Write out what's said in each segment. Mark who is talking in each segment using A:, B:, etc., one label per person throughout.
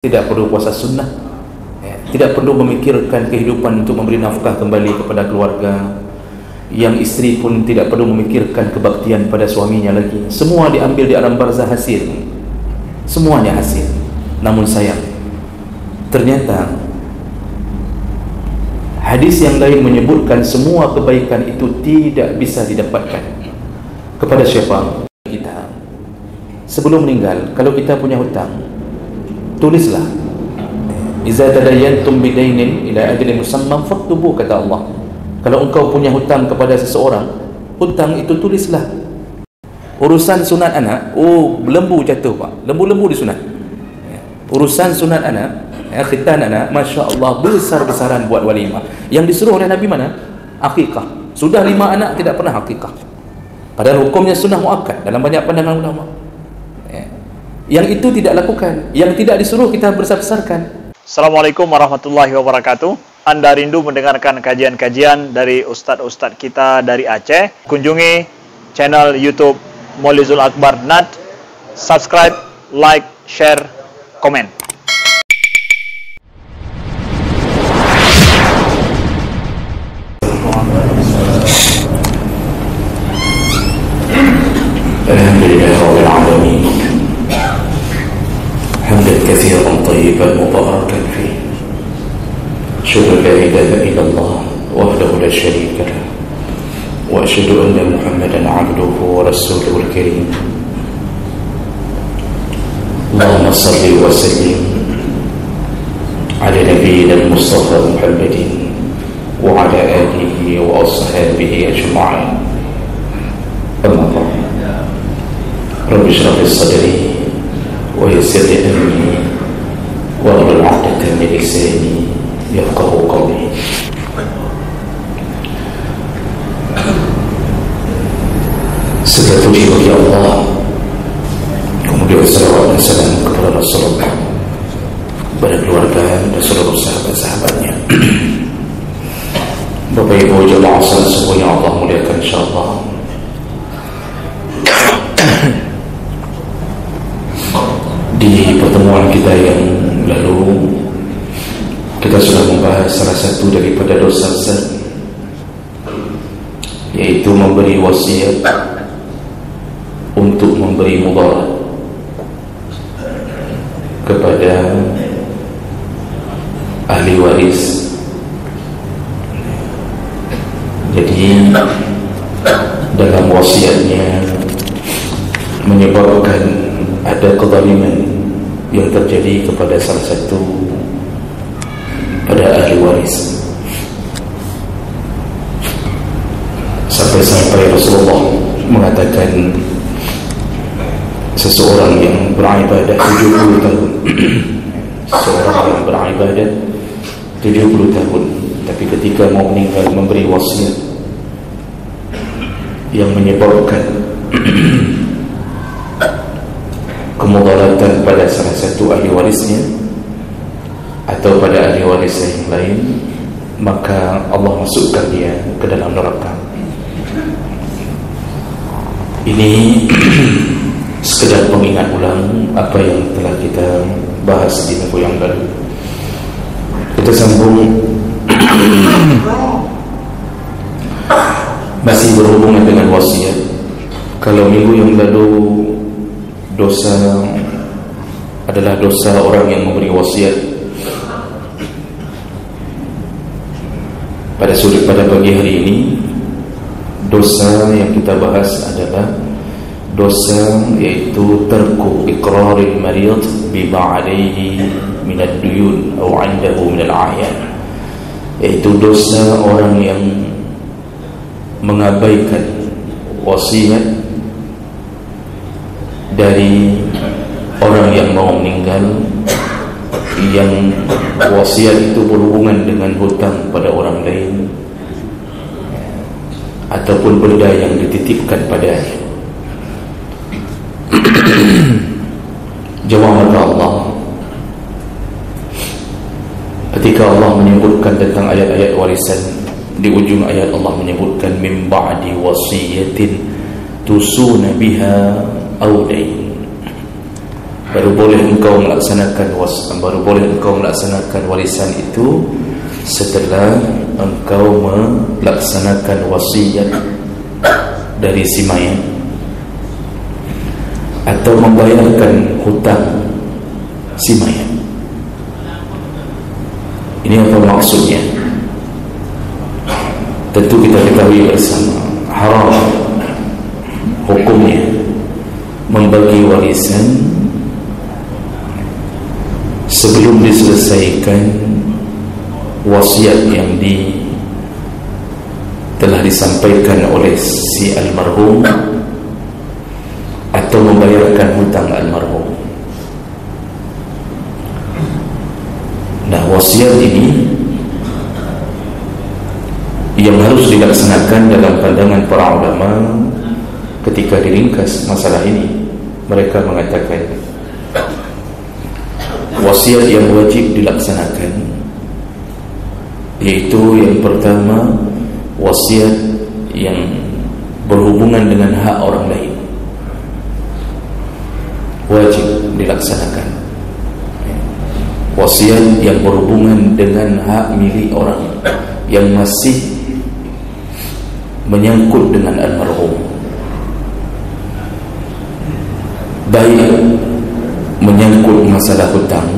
A: tidak perlu puasa sunnah, tidak perlu memikirkan kehidupan untuk memberi nafkah kembali kepada keluarga. Yang istri pun tidak perlu memikirkan kebaktian pada suaminya lagi. Semua diambil di alam barzah hasil, semuanya hasil. Namun sayang, ternyata hadis yang lain menyebutkan semua kebaikan itu tidak bisa didapatkan kepada siapa? Kita. Sebelum meninggal, kalau kita punya hutang, tulislah. Iza tadayantum bidainin ila ajalin musamman faktubu, kata Allah. Kalau engkau punya hutang kepada seseorang, hutang itu tulislah. Urusan sunat anak, lembu jatuh pak, lembu-lembu disunat. Urusan sunat anak, khitan anak, Masya Allah, besar-besaran buat walimah. Yang disuruh oleh Nabi mana? Akikah. Sudah 5 anak tidak pernah akikah, padahal hukumnya sunnah muakkad dalam banyak pandangan ulama. Yang itu tidak lakukan, yang tidak disuruh kita besar-besarkan.
B: Assalamualaikum warahmatullahi wabarakatuh. Anda rindu mendengarkan kajian-kajian dari ustadz-ustadz kita dari Aceh? Kunjungi channel YouTube Maulizul Akbar NAD. Subscribe, like, share, komen.
A: Alhamdulillahirabbil alamin. Hamdan katsiran thayyiban mubarakan fihi. Asyhadu an la ilaha illallah wahdahu la syarika lah wa asyhadu anna Muhammadan 'abduhu wa rasuluhul karim. Allahumma shalli wa sallim ala nabiyyina Mustafa Muhammadin wa ala alihi wa ashabihi ajma'in. Amma ba'd. Rabbi shrah li sadri wa yassir li amri wahlul 'uqdatan min lisani yafqahu qawli. Segala puji bagi Allah, kemudian salawat dan salam kepada Rasulullah, kepada keluarga dan seluruh sahabat-sahabatnya. Bapak Ibu jemaah salat subuh yang Allah muliakan insyaallah. Di pertemuan kita yang lalu, kita sudah membahas salah satu daripada dosa besar, yaitu memberi wasiat untuk memberi mudarat kepada ahli waris. Jadi dalam wasiatnya menyebabkan ada kezaliman yang terjadi kepada salah satu pada ahli waris, sampai Rasulullah mengatakan seseorang yang beribadah 70 tahun seseorang yang beribadah 70 tahun, tapi ketika mau meninggal memberi wasiat yang menyebabkan kemudaratan pada salah satu ahli warisnya atau pada ahli waris yang lain, maka Allah masukkan dia ke dalam neraka. Ini sekedar pengingat ulang apa yang telah kita bahas di minggu yang lalu. Kita sambung masih berhubungan dengan wasiat. Kalau minggu yang lalu dosa adalah dosa orang yang memberi wasiat, pada pagi hari ini dosa yang kita bahas adalah dosa yaitu tarku iqraril marid bima alayhi min ad-duyun atau 'indahu min al-a'yan, yaitu dosa orang yang mengabaikan wasiat dari orang yang mau meninggal, yang wasiat itu berhubungan dengan hutang pada orang lain ataupun benda yang dititipkan padanya. Jawab Allah ketika Allah menyebutkan tentang ayat-ayat warisan, di ujung ayat Allah menyebutkan min ba'di wasiyatin tusuna biha aw dain. baru boleh engkau melaksanakan warisan itu setelah engkau melaksanakan wasiat dari si mayat atau membayarkan hutang si mayat. Ini apa maksudnya? Tentu kita ketahui bersama, haram hukumnya membagi warisan sebelum diselesaikan wasiat yang telah disampaikan oleh si almarhum atau membayarkan hutang almarhum. Nah, wasiat ini yang harus dilaksanakan dalam pandangan para ulama ketika diringkas masalah ini. Mereka mengatakan wasiat yang wajib dilaksanakan yaitu yang pertama, wasiat yang berhubungan dengan hak orang lain, wajib dilaksanakan. Wasiat yang berhubungan dengan hak milik orang yang masih menyangkut dengan almarhum, baik menyangkut masalah hutang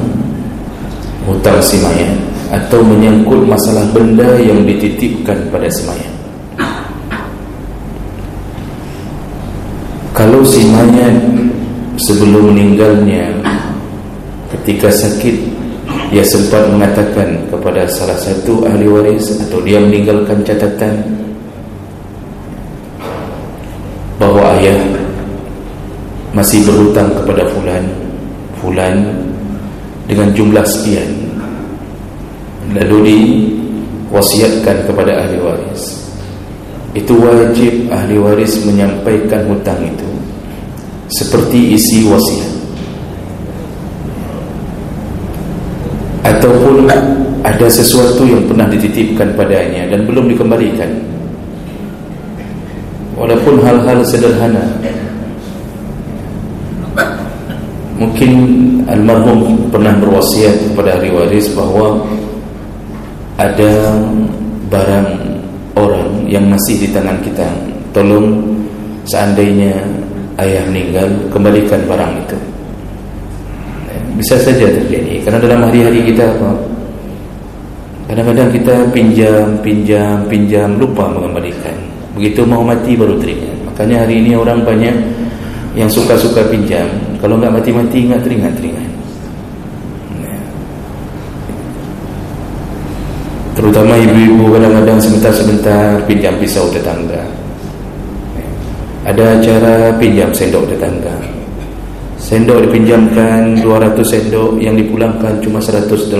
A: si mayat atau menyangkut masalah benda yang dititipkan pada si mayat. Kalau si mayat sebelum meninggalnya ketika sakit, ia sempat mengatakan kepada salah satu ahli waris atau dia meninggalkan catatan bahawa ayah masih berhutang kepada fulan dengan jumlah sekian, lalu diwasiatkan kepada ahli waris, itu wajib ahli waris menyampaikan hutang itu seperti isi wasiat. Ataupun ada sesuatu yang pernah dititipkan padanya dan belum dikembalikan, walaupun hal-hal sederhana. Mungkin almarhum pernah berwasiat kepada ahli waris bahawa ada barang orang yang masih di tangan kita, tolong seandainya ayah meninggal, kembalikan barang itu. Bisa saja terjadi, karena dalam hari-hari kita kadang-kadang kita pinjam lupa mengembalikan. Begitu mau mati baru teringat. Makanya hari ini orang banyak yang suka-suka pinjam, kalau enggak mati-mati enggak teringat. Terutama ibu-ibu kadang-kadang sebentar-sebentar pinjam pisau tetangga. Ada acara pinjam sendok tetangga. Sendok dipinjamkan 200 sendok, yang dipulangkan cuma 189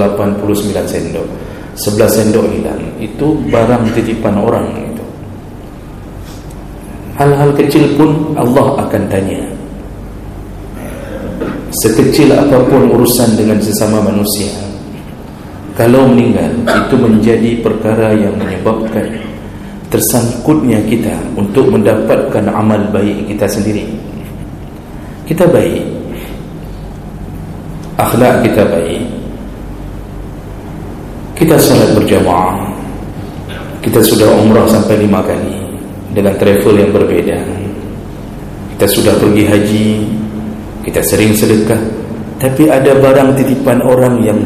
A: sendok. 11 sendok hilang. Itu barang titipan orang itu. Hal-hal kecil pun Allah akan tanya. Sekecil apapun urusan dengan sesama manusia, kalau meninggal, itu menjadi perkara yang menyebabkan tersangkutnya kita untuk mendapatkan amal baik kita sendiri. Kita baik, akhlak kita baik, kita salat berjamaah, kita sudah umrah sampai 5 kali dengan travel yang berbeda, kita sudah pergi haji, kita sering sedekah, tapi ada barang titipan orang yang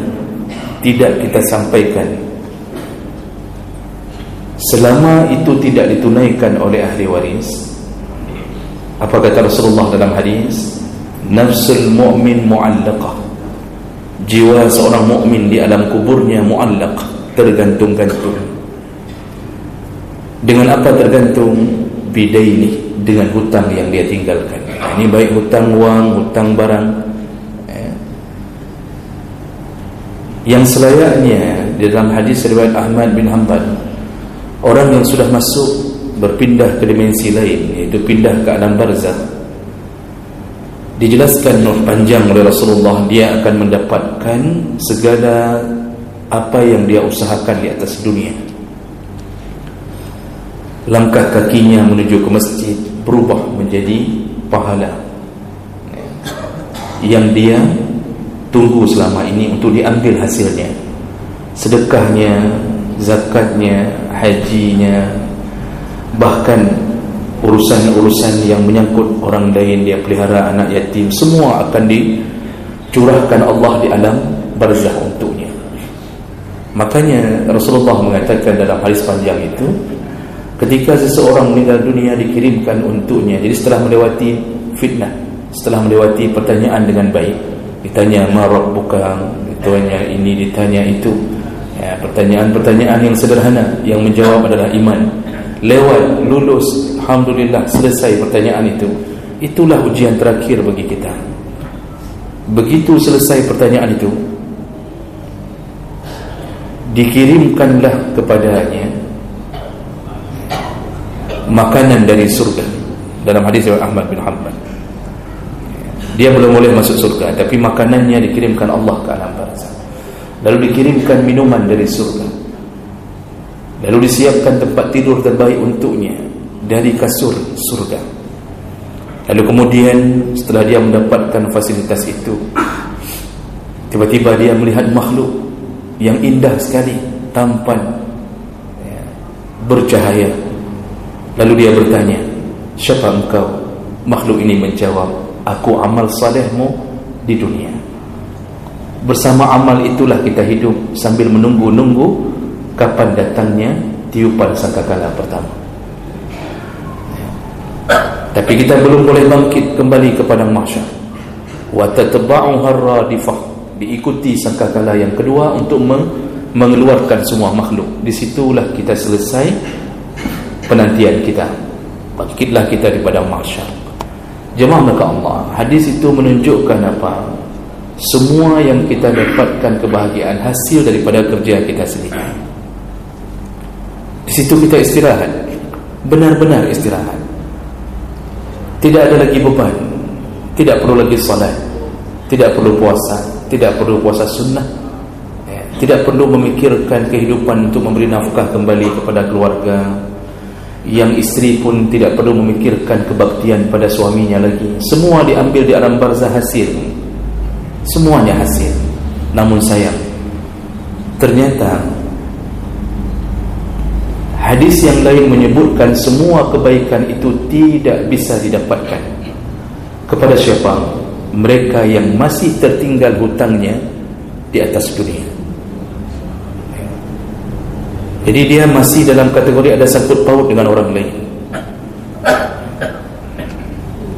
A: tidak kita sampaikan. Selama itu tidak ditunaikan oleh ahli waris, apa kata Rasulullah dalam hadis? Nafsul mu'min mu'allaqah. Jiwa seorang mukmin di alam kuburnya mu'allaq, tergantung-gantung. Dengan apa tergantung? Bidaini, dengan hutang yang dia tinggalkan. Ini baik hutang wang, hutang barang. Yang selayaknya di dalam hadis riwayat Ahmad bin Hanbal, orang yang sudah masuk berpindah ke dimensi lain, yaitu pindah ke alam barzakh, dijelaskan panjang oleh Rasulullah, dia akan mendapatkan segala apa yang dia usahakan di atas dunia. Langkah kakinya menuju ke masjid berubah menjadi pahala. yang dia tunggu selama ini untuk diambil hasilnya, sedekahnya, zakatnya, hajinya, bahkan urusan-urusan yang menyangkut orang lain, dia pelihara anak yatim, semua akan dicurahkan Allah di alam barzah untuknya. Makanya Rasulullah mengatakan dalam hadis panjang itu, ketika seseorang meninggal dunia dikirimkan untuknya, jadi setelah melewati fitnah, setelah melewati pertanyaan dengan baik, ditanya ma rabbuka, ditanya ini, ditanya itu, ya, pertanyaan-pertanyaan yang sederhana, yang menjawab adalah iman, lewat, lulus, alhamdulillah, selesai pertanyaan itu. Itulah ujian terakhir bagi kita. Begitu selesai pertanyaan itu, dikirimkanlah kepadanya makanan dari surga. Dalam hadis riwayat Ahmad bin Hanbal, dia belum boleh masuk surga, tapi makanannya dikirimkan Allah ke alam barzah. Lalu dikirimkan minuman dari surga, lalu disiapkan tempat tidur terbaik untuknya dari kasur surga. Lalu kemudian setelah dia mendapatkan fasilitas itu, tiba-tiba dia melihat makhluk yang indah sekali, tampan, ya, bercahaya. Lalu dia bertanya, siapa engkau? Makhluk ini menjawab, aku amal salehmu di dunia. Bersama amal itulah kita hidup sambil menunggu-nunggu kapan datangnya tiupan sangkakala pertama. Tapi kita belum boleh bangkit kembali ke padang mahsyar. Wa tatba'uha ar-radifah, diikuti sangkakala yang kedua untuk mengeluarkan semua makhluk. Disitulah kita selesai penantian kita. Bangkitlah kita di padang mahsyar. Jemaah maka Allah, hadis itu menunjukkan apa? Semua yang kita dapatkan kebahagiaan hasil daripada kerja kita sendiri. Di situ kita istirahat, benar-benar istirahat. Tidak ada lagi beban, tidak perlu lagi salat, tidak perlu puasa, tidak perlu puasa sunnah, tidak perlu memikirkan kehidupan untuk memberi nafkah kembali kepada keluarga. Yang istri pun tidak perlu memikirkan kebaktian pada suaminya lagi. Semua diambil di alam barzah hasil, semuanya hasil. Namun sayang, ternyata hadis yang lain menyebutkan semua kebaikan itu tidak bisa didapatkan. Kepada siapa? Mereka yang masih tertinggal hutangnya di atas dunia. Jadi dia masih dalam kategori ada sangkut paut dengan orang lain.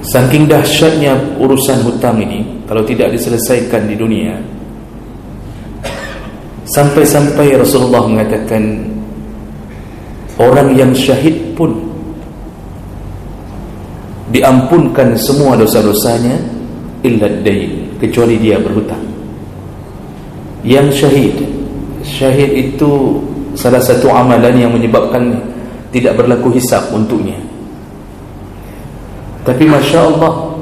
A: Saking dahsyatnya urusan hutang ini, kalau tidak diselesaikan di dunia, sampai-sampai Rasulullah mengatakan orang yang syahid pun diampunkan semua dosa-dosanya illa dain, kecuali dia berhutang. Yang syahid itu salah satu amalan yang menyebabkan tidak berlaku hisab untuknya. Tapi Masya Allah,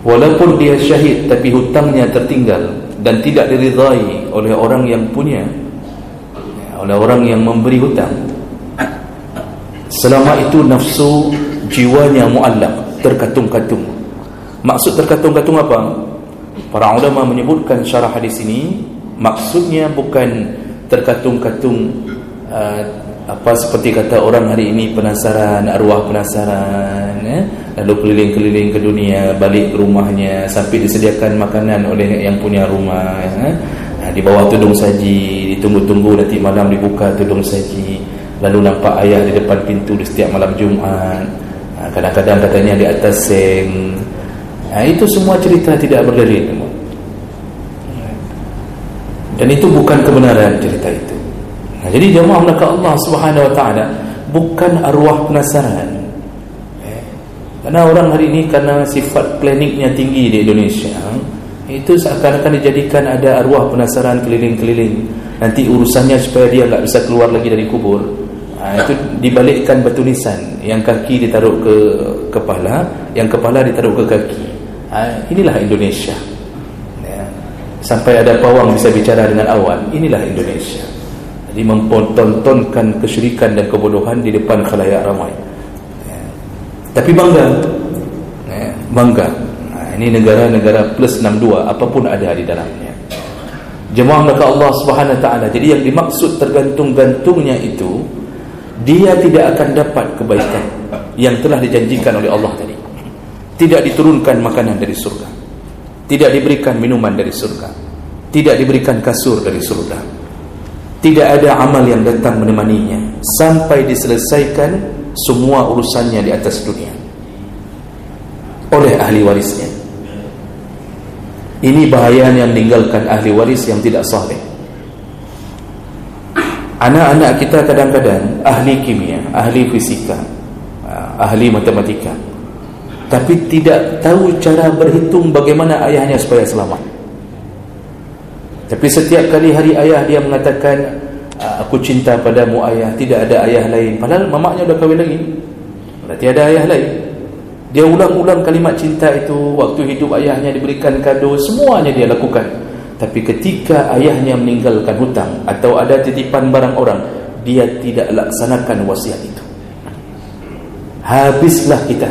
A: walaupun dia syahid tapi hutangnya tertinggal dan tidak diridai oleh orang yang punya, oleh orang yang memberi hutang, selama itu nafsu jiwanya mu'allaq, terkatung-katung. Maksud terkatung-katung apa? Para ulama menyebutkan syarah hadis ini, maksudnya bukan terkatung-katung apa seperti kata orang hari ini, penasaran, arwah penasaran, lalu keliling-keliling ke dunia, balik ke rumahnya sampai disediakan makanan oleh yang punya rumah, di bawah tudung saji, ditunggu-tunggu nanti malam dibuka tudung saji, lalu nampak ayah di depan pintu di setiap malam Jumaat, kadang-kadang katanya di atas seng. Itu semua cerita tidak berdalil, dan itu bukan kebenaran cerita itu. Jadi jemaah maka Allah Subhanahu wa taala bukan arwah penasaran. Karena orang hari ini karena sifat kliniknya tinggi di Indonesia, itu seakan-akan dijadikan ada arwah penasaran keliling-keliling. Nanti urusannya supaya dia enggak bisa keluar lagi dari kubur, itu dibalikkan batu nisan, yang kaki ditaruh ke kepala, yang kepala ditaruh ke kaki. Inilah Indonesia. Sampai ada pawang bisa bicara dengan awan. Inilah Indonesia. Jadi mempertontonkan kesyirikan dan kebodohan di depan khalayak ramai. Tapi bangga. Bangga. Ini negara-negara plus 62, apapun ada di dalamnya. Jemaah mereka Allah Subhanahu Wa Taala. Jadi yang dimaksud tergantung-gantungnya itu, dia tidak akan dapat kebaikan yang telah dijanjikan oleh Allah tadi. Tidak diturunkan makanan dari surga, tidak diberikan minuman dari surga, tidak diberikan kasur dari surga, tidak ada amal yang datang menemaninya sampai diselesaikan semua urusannya di atas dunia oleh ahli warisnya. Ini bahayanya meninggalkan ahli waris yang tidak saleh. Anak-anak kita kadang-kadang ahli kimia, ahli fisika, ahli matematika, tapi tidak tahu cara berhitung bagaimana ayahnya supaya selamat. Tapi setiap kali hari ayah dia mengatakan, aku cinta padamu ayah, tidak ada ayah lain. Padahal mamaknya sudah kahwin lagi, berarti ada ayah lain. Dia ulang-ulang kalimat cinta itu. Waktu hidup ayahnya diberikan kado, semuanya dia lakukan. Tapi ketika ayahnya meninggalkan hutang atau ada titipan barang orang, dia tidak laksanakan wasiat itu. Habislah kita,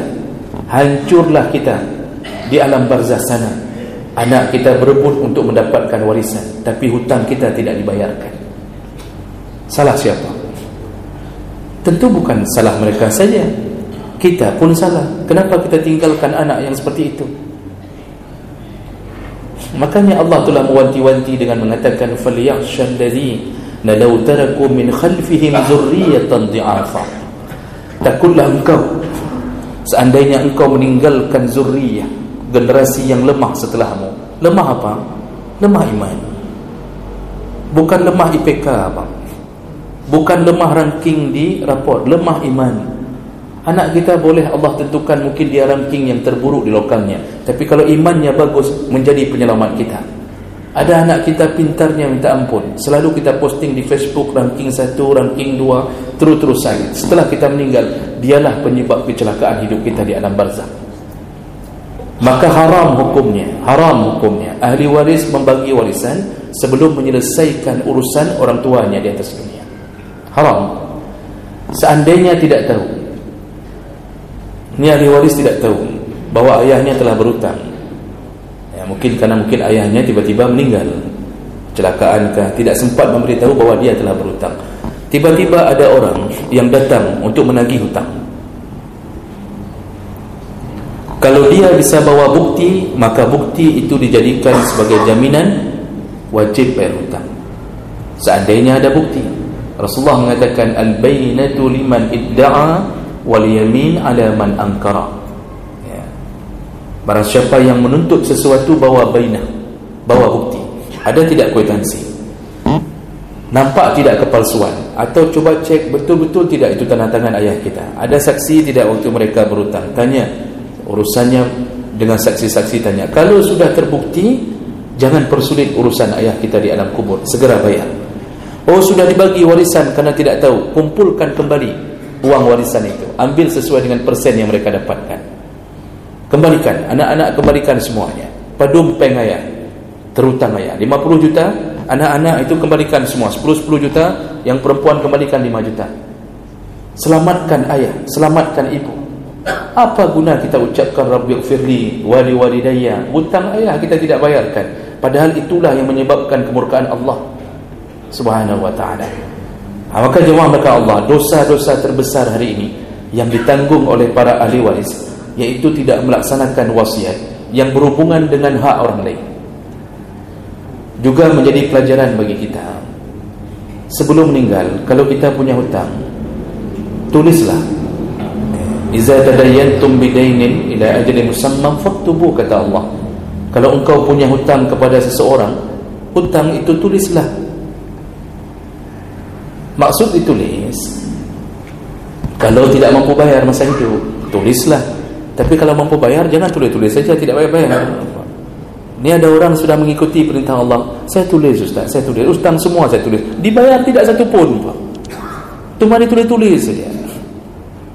A: hancurlah kita di alam barzah sana. Anak kita berebut untuk mendapatkan warisan, tapi hutang kita tidak dibayarkan. Salah siapa? Tentu bukan salah mereka saja, kita pun salah. Kenapa kita tinggalkan anak yang seperti itu? Makanya Allah telah mewanti-wanti dengan mengatakan, falyakhshal ladzina law taraku min khalfihim dzurriyyatan dhi'afa. Takutlah engkau seandainya engkau meninggalkan zurriyah, generasi yang lemah setelahmu. Lemah apa? Lemah iman. Bukan lemah IPK apa? Bukan lemah ranking di raport, lemah iman. Anak kita boleh Allah tentukan mungkin dia ranking yang terburuk di lokalnya, tapi kalau imannya bagus, menjadi penyelamat kita. Ada anak kita pintarnya minta ampun, selalu kita posting di Facebook ranking 1, ranking 2, terus-terusan. Setelah kita meninggal, dialah penyebab kecelakaan hidup kita di alam barzakh. Maka haram hukumnya, ahli waris membagi warisan sebelum menyelesaikan urusan orang tuanya di atas dunia. Haram. Seandainya tidak tahu, ini ahli waris tidak tahu bahwa ayahnya telah berhutang, ya, mungkin ayahnya tiba-tiba meninggal, kecelakaankah, tidak sempat memberitahu bahwa dia telah berhutang. Tiba-tiba ada orang yang datang untuk menagih hutang. Kalau dia bisa bawa bukti, maka bukti itu dijadikan sebagai jaminan wajib bayar hutang. Seandainya ada bukti, Rasulullah mengatakan al-bayyinatu liman idda'a wal yamin ala man ankara. Ya. Barang siapa yang menuntut sesuatu bawa bainah, bawa bukti. Ada tidak kwitansi? Nampak tidak kepalsuan? Atau coba cek betul-betul tidak itu tanda tangan ayah kita? Ada saksi tidak waktu mereka berhutang? Tanya urusannya dengan saksi-saksi, tanya. Kalau sudah terbukti, jangan persulit urusan ayah kita di alam kubur, segera bayar. Oh, sudah dibagi warisan karena tidak tahu, kumpulkan kembali uang warisan itu, ambil sesuai dengan persen yang mereka dapatkan, kembalikan, anak-anak kembalikan semuanya. Padumpeng ayah, terutang ayah 50 juta, anak-anak itu kembalikan semua 10 juta, yang perempuan kembalikan 5 juta. Selamatkan ayah, selamatkan ibu. Apa guna kita ucapkan Rabbighfirli wa liwalidayya, hutang ayah kita tidak bayarkan, padahal itulah yang menyebabkan kemurkaan Allah Subhanahu wa ta'ala. Maka jemaah mereka Allah, dosa-dosa terbesar hari ini yang ditanggung oleh para ahli waris, yaitu tidak melaksanakan wasiat yang berhubungan dengan hak orang lain. Juga menjadi pelajaran bagi kita. Sebelum meninggal, kalau kita punya hutang, tulislah. Iza tadayantum bidainin ila ajalin musamman faktubu, kata Allah. Kalau engkau punya hutang kepada seseorang, hutang itu tulislah. Maksud ditulis, kalau tidak mampu bayar masa hidup, tulislah. Tapi kalau mampu bayar, jangan tulis-tulis saja, tidak bayar-bayar. Ini ada orang sudah mengikuti perintah Allah, saya tulis Ustaz, saya tulis, hutang semua saya tulis, dibayar tidak satu pun, Pak. Cuma ditulis-tulis saja.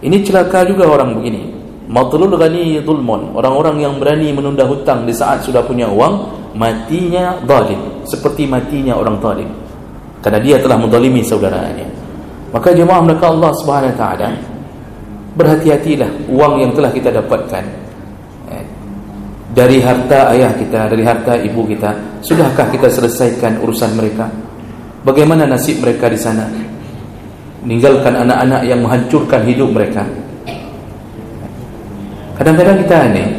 A: Ini celaka juga orang begini. Matlul ghani zulmun, orang-orang yang berani menunda hutang di saat sudah punya uang, matinya zalim, seperti matinya orang zalim, karena dia telah menzalimi saudaranya. Maka jemaah mereka Allah Subhanahu wa taala, berhati-hatilah uang yang telah kita dapatkan, dari harta ayah kita, dari harta ibu kita. Sudahkah kita selesaikan urusan mereka? Bagaimana nasib mereka di sana? Meninggalkan anak-anak yang menghancurkan hidup mereka. Kadang-kadang kita aneh,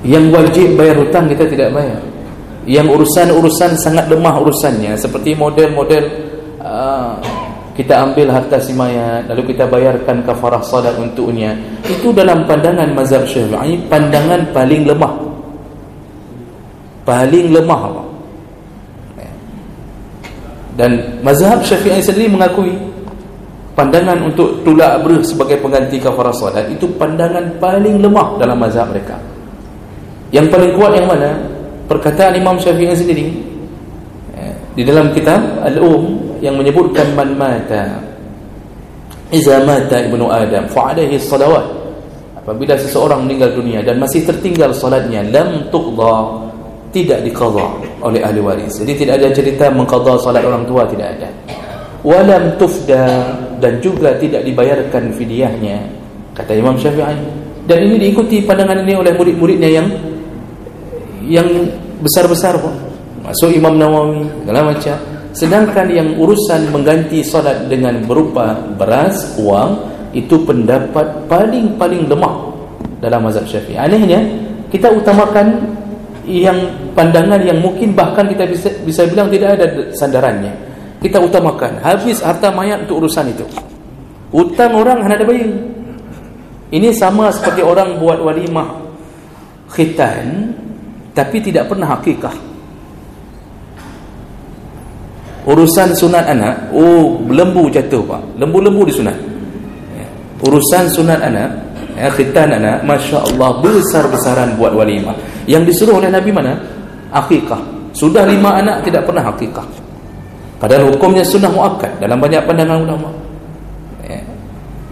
A: yang wajib bayar hutang kita tidak bayar. Yang urusan-urusan sangat lemah urusannya, seperti model-model kita ambil harta si mayat lalu kita bayarkan kafarah salat untuknya, itu dalam pandangan mazhab Syafi'i pandangan paling lemah. Paling lemah. Dan mazhab Syafi'i sendiri mengakui pandangan untuk tulak berh sebagai pengganti kafarah salat itu pandangan paling lemah dalam mazhab mereka. Yang paling kuat yang mana? Perkataan Imam Syafi'i sendiri di dalam kitab yang menyebutkan man mata iza mata ibnu Adam fa alaihi salawat, apabila seseorang meninggal dunia dan masih tertinggal salatnya, lam tuqda, tidak diqadha oleh ahli waris. Jadi tidak ada cerita mengqadha salat orang tua, tidak ada. Walam tufda, dan juga tidak dibayarkan fidyahnya, kata Imam Syafi'i. Dan ini diikuti pandangan ini oleh murid-muridnya yang besar-besar pun, masuk Imam Nawawi segala macam. Sedangkan yang urusan mengganti salat dengan berupa beras, uang, itu pendapat paling lemah dalam mazhab Syafi'i. Anehnya kita utamakan yang pandangan yang mungkin bahkan kita bisa bilang tidak ada sandarannya. Kita utamakan habis harta mayat untuk urusan itu. Hutang orang hendak bayar. Ini sama seperti orang buat walimah khitan tapi tidak pernah hakikah. Urusan sunat anak, lembu jatuh pak, lembu-lembu disunat. Urusan sunat anak, khitan anak, Masya Allah besar-besaran buat walimah. Yang disuruh oleh Nabi mana? Hakikah. Sudah 5 anak tidak pernah hakikah, padahal hukumnya sunnah muakkad dalam banyak pandangan ulama.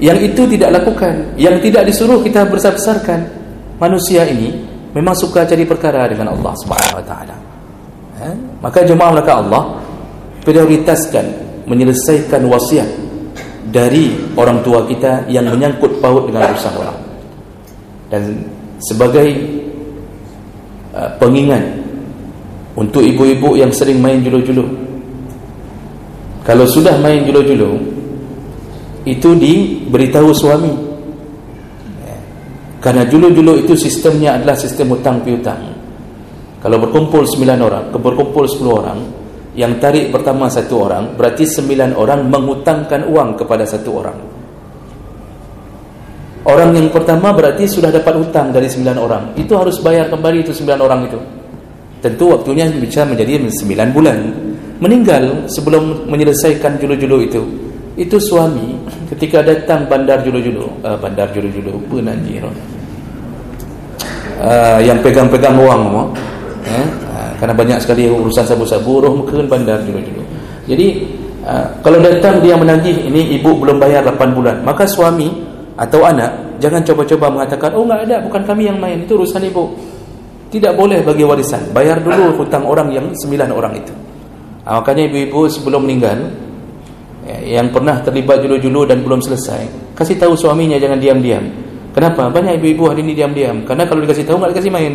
A: Yang itu tidak lakukan, yang tidak disuruh kita besar-besarkan. Manusia ini memang suka cari perkara dengan Allah Subhanahu wa taala. Maka jemaah belaka Allah, prioritaskan menyelesaikan wasiat dari orang tua kita yang menyangkut paut dengan urusan orang. Dan sebagai pengingat untuk ibu-ibu yang sering main julu-julu, kalau sudah main julu-julu itu diberitahu suami, karena julu-julu itu sistemnya adalah sistem hutang piutang. Kalau berkumpul 9 orang, berkumpul 10 orang, yang tarik pertama 1 orang, berarti 9 orang menghutangkan uang kepada 1 orang. Orang yang pertama berarti sudah dapat hutang dari 9 orang, itu harus bayar kembali itu 9 orang itu. Tentu waktunya bisa menjadi 9 bulan. Meninggal sebelum menyelesaikan julu-julu itu. Itu suami ketika datang bandar julu-julu, yang pegang-pegang uang, karena banyak sekali urusan sabu-sabu, roh mungkin bandar julu-julu. Jadi kalau datang dia menagih, ini ibu belum bayar 8 bulan, maka suami atau anak jangan coba-coba mengatakan, oh enggak ada, bukan kami yang main, itu urusan ibu. Tidak boleh bagi warisan, bayar dulu hutang orang yang 9 orang itu. Makanya ibu-ibu sebelum meninggal yang pernah terlibat julu-julu dan belum selesai, kasih tahu suaminya, jangan diam-diam. Kenapa? Banyak ibu-ibu hari ini diam-diam, karena kalau dikasih tahu enggak dikasih main.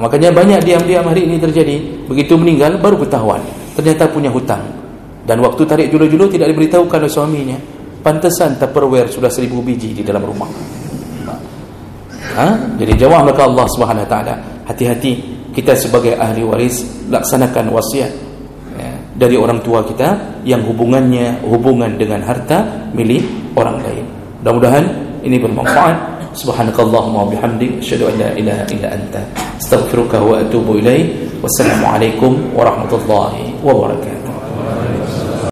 A: Makanya banyak diam-diam hari ini terjadi. Begitu meninggal baru ketahuan ternyata punya hutang, dan waktu tarik julu-julu tidak diberitahukan oleh suaminya. Pantesan Tupperware sudah 1000 biji di dalam rumah. Jadi jawab maka Allah Subhanahu wa taala, hati-hati kita sebagai ahli waris, laksanakan wasiat dari orang tua kita yang hubungan dengan harta milik orang lain. Mudah-mudahan ini bermanfaat. Subhanakallahumma wa bihamdik, asyhadu an la ilaha illa anta, astaghfiruka wa atubu ilaik. Wassalamualaikum warahmatullahi wabarakatuh.